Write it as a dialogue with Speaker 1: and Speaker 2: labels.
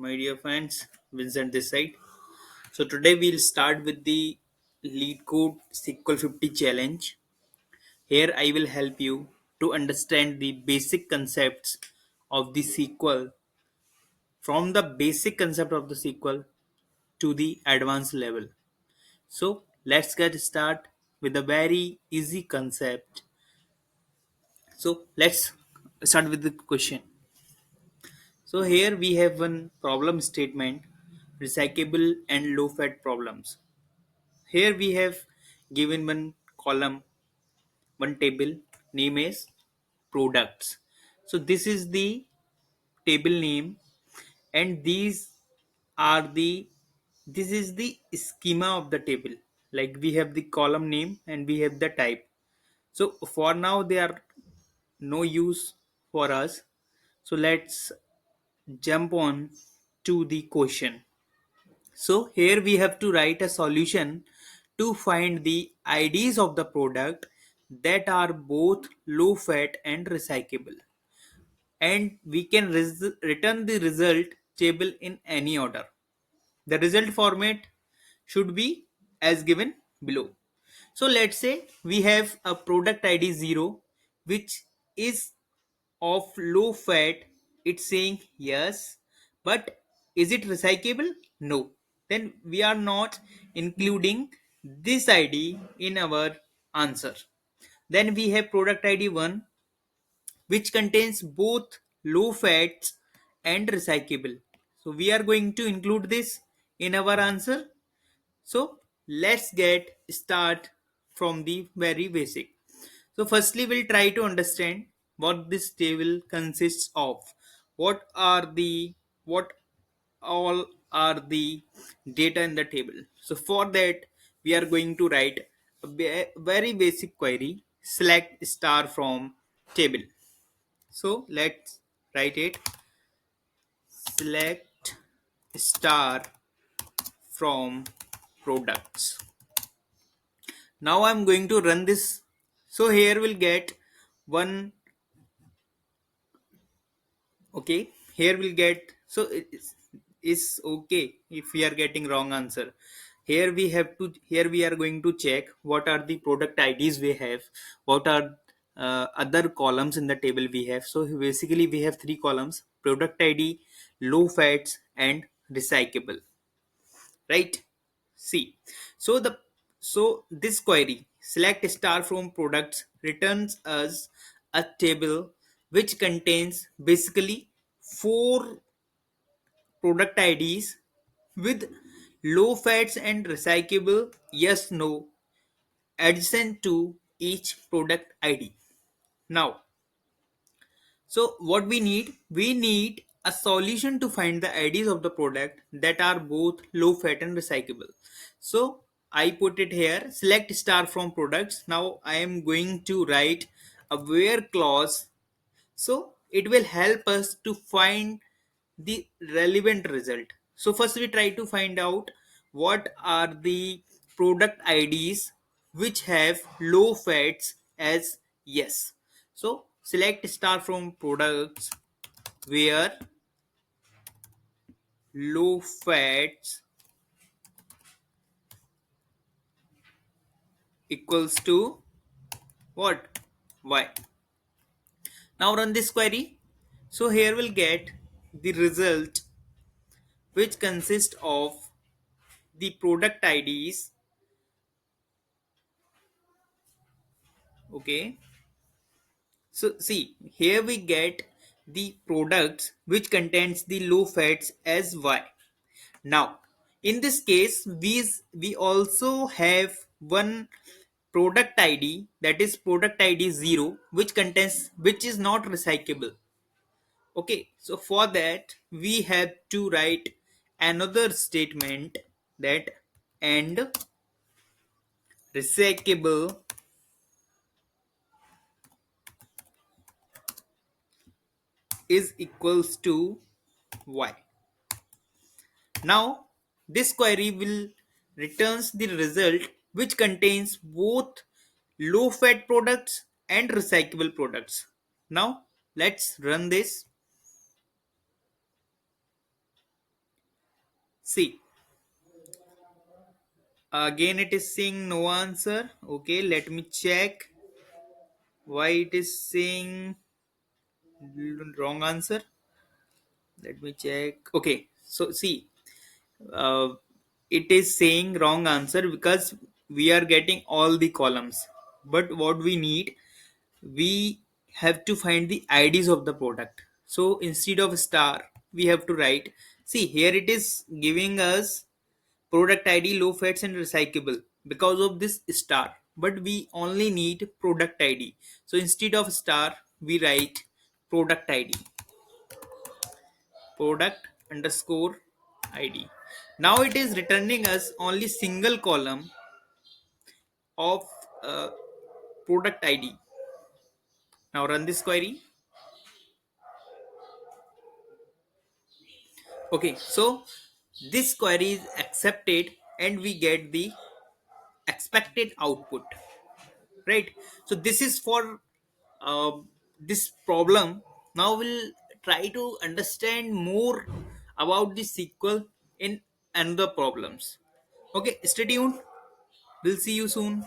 Speaker 1: my dear friends. Vincent this side. So today we'll start with the LeetCode SQL50 challenge. Here I will help you to understand the basic concepts of the SQL from the basic concept of the SQL to the advanced level. So let's get start with a very easy concept. So let's start with the question. So here we have one problem statement, recyclable and low fat problems. Here we have given one column, one table, name is products. So this is the table name and are the this is the schema of the table. Like we have the column name and we have the type. So for now they are no use for us. So let's jump on to the question. So here we have to write a solution to find the IDs of the product that are both low fat and recyclable. And we can return the result table in any order. The result format should be as given below. So let's say we have a product ID 0 which is of low fat. It's saying yes, but is it recyclable? No. Then we are not including this ID in our answer. Then we have product ID 1 which contains both low fats and recyclable. So we are going to include this in our answer. So let's get start from the very basic. So firstly we'll try to understand what this table consists of. What are the what all are the data in the table. So for that we are going to write a very basic query, select star from table. So let's write it, select star from products. Now I'm going to run this. So here we'll get one. Okay, here we'll get, so it's okay if we are getting wrong answer. Here we are going to check what are the product IDs we have, what are other columns in the table we have. So basically we have three columns: product ID, low fats and recyclable, right? See, so this query, select star from products, returns us a table which contains basically four product IDs with low fats and recyclable yes no adjacent to each product ID. Now, so what we need a solution to find the IDs of the product that are both low fat and recyclable. So I put it here, select star from products. Now I am going to write a where clause. So it will help us to find the relevant result. So first we try to find out what are the product IDs which have low fats as yes. So select star from products where low fats equals to what? Y. Now run this query. So here we'll get the result which consists of the product IDs. Okay. So see, here we get the products which contains the low fats as Y. Now, in this case, we also have one product ID, that is product ID 0, which is not recyclable. Okay, so for that we have to write another statement that and recyclable is equals to Y. Now this query will returns the result which contains both low fat products and recyclable products. Now let's run this. See, again it is saying no answer. Okay, let me check why it is saying wrong answer. Let me check. Okay, so see, uh, it is saying wrong answer because we are getting all the columns. But what we need, we have to find the IDs of the product. So instead of star, we have to write. See, here it is giving us product ID, low fats, and recyclable because of this star. But we only need product ID. So instead of star, we write product ID, product underscore ID. Now it is returning us only single column of uh, product ID. Now run this query. Okay, so this query is accepted and we get the expected output, right? So this is for uh, this problem. Now we'll try to understand more about the SQL in another problems. Okay, stay tuned. We'll see you soon.